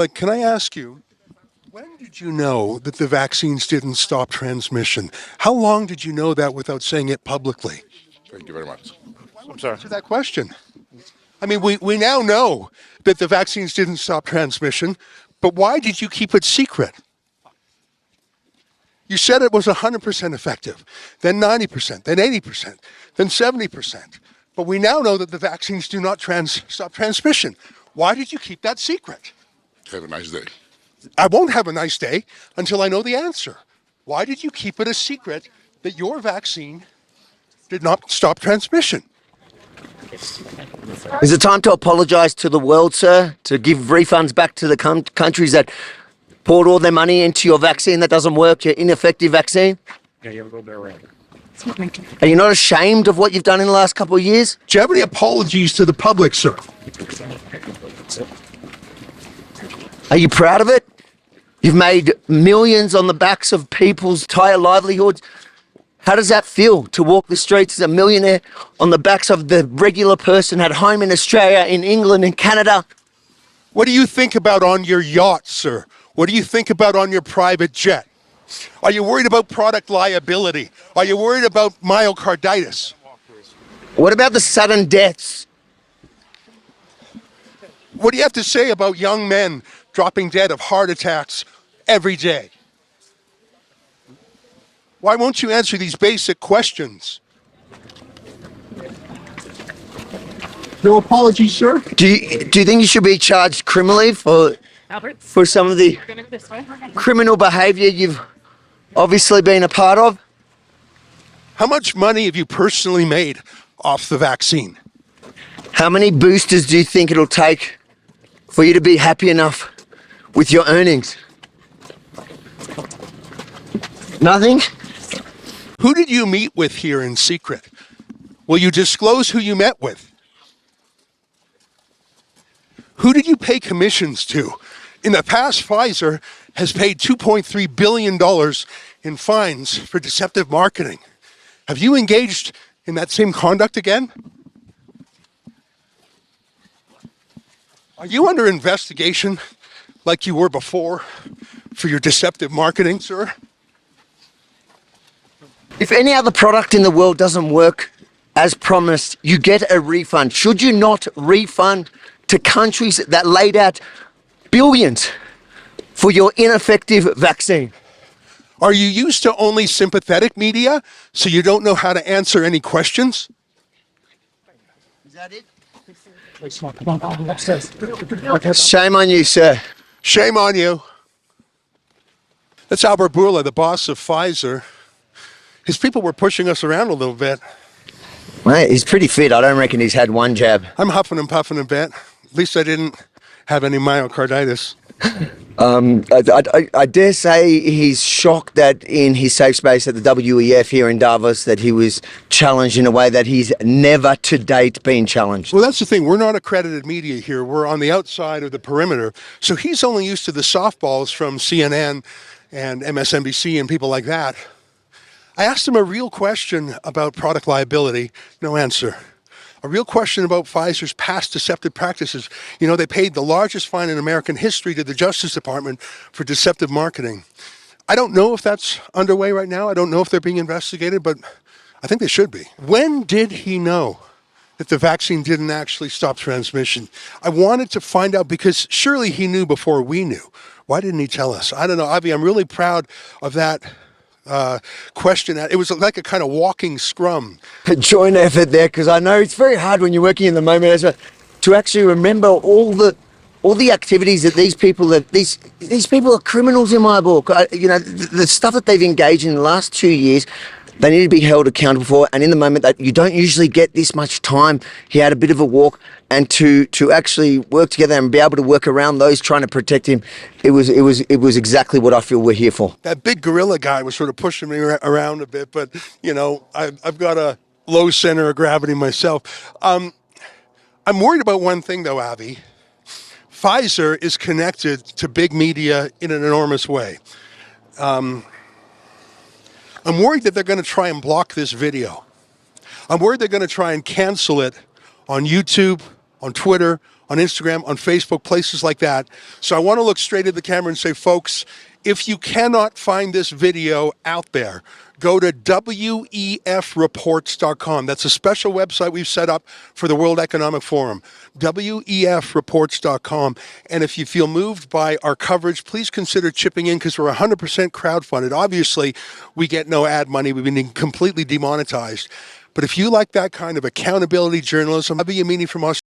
Like, can I ask you, when did you know that the vaccines didn't stop transmission? How long did you know that without saying it publicly? Thank you very much. I'm sorry. Answer that question. I mean, we now know that the vaccines didn't stop transmission, but why did you keep it secret? You said it was 100% effective, then 90%, then 80%, then 70%. But we now know that the vaccines do not stop transmission. Why did you keep that secret? Have a nice day. I won't have a nice day until I know the answer. Why did you keep it a secret that your vaccine did not stop transmission? Is it time to apologise to the world, sir? To give refunds back to the countries that poured all their money into your vaccine that doesn't work, your ineffective vaccine? Yeah, you have a little bit around. Are you not ashamed of what you've done in the last couple of years? Do you have any apologies to the public, sir? Are you proud of it? You've made millions on the backs of people's entire livelihoods. How does that feel to walk the streets as a millionaire on the backs of the regular person at home in Australia, in England, in Canada? What do you think about on your yacht, sir? What do you think about on your private jet? Are you worried about product liability? Are you worried about myocarditis? What about the sudden deaths? What do you have to say about young men dropping dead of heart attacks every day? Why won't you answer these basic questions? No apologies, sir. Do you think you should be charged criminally for some of the criminal behaviour you've obviously been a part of? How much money have you personally made off the vaccine? How many boosters do you think it'll take for you to be happy enough with your earnings? Nothing? Who did you meet with here in secret? Will you disclose who you met with? Who did you pay commissions to? In the past, Pfizer has paid $2.3 billion in fines for deceptive marketing. Have you engaged in that same conduct again? Are you under investigation like you were before for your deceptive marketing, sir? If any other product in the world doesn't work as promised, you get a refund. Should you not refund to countries that laid out billions for your ineffective vaccine? Are you used to only sympathetic media, so you don't know how to answer any questions? Is that it? Shame on you, sir. Shame on you. That's Albert Bourla, the boss of Pfizer. His people were pushing us around a little bit. Mate, he's pretty fit. I don't reckon he's had one jab. I'm huffing and puffing a bit. At least I didn't have any myocarditis. I dare say he's shocked that in his safe space at the WEF here in Davos that he was challenged in a way that he's never to date been challenged. Well, that's the thing. We're not accredited media here. We're on the outside of the perimeter. So he's only used to the softballs from CNN and MSNBC and people like that. I asked him a real question about product liability. No answer. A real question about Pfizer's past deceptive practices. You know, they paid the largest fine in American history to the Justice Department for deceptive marketing. I don't know if that's underway right now. I don't know if they're being investigated, but I think they should be. When did he know that the vaccine didn't actually stop transmission? I wanted to find out because surely he knew before we knew. Why didn't he tell us? I don't know, Avi, I'm really proud of that question. It was like a kind of walking scrum. A joint effort there, because I know it's very hard when you're working in the moment as well, to actually remember all the activities that these people are criminals in my book. You know, the stuff that they've engaged in the last 2 years, they need to be held accountable for. And in the moment that you don't usually get this much time, he had a bit of a walk, and to actually work together and be able to work around those trying to protect him, it was exactly what I feel we're here for. That big gorilla guy was sort of pushing me around a bit, but you know, I've got a low center of gravity myself. I'm worried about one thing though, Avi. Pfizer is connected to big media in an enormous way. I'm worried that they're going to try and block this video. I'm worried they're going to try and cancel it on YouTube, on Twitter, on Instagram, on Facebook, places like that. So I want to look straight at the camera and say, folks, if you cannot find this video out there, go to WEFreports.com. That's a special website we've set up for the World Economic Forum, WEFreports.com. And if you feel moved by our coverage, please consider chipping in because we're 100% crowdfunded. Obviously, we get no ad money. We've been completely demonetized. But if you like that kind of accountability journalism, Avi Yamini from Australia.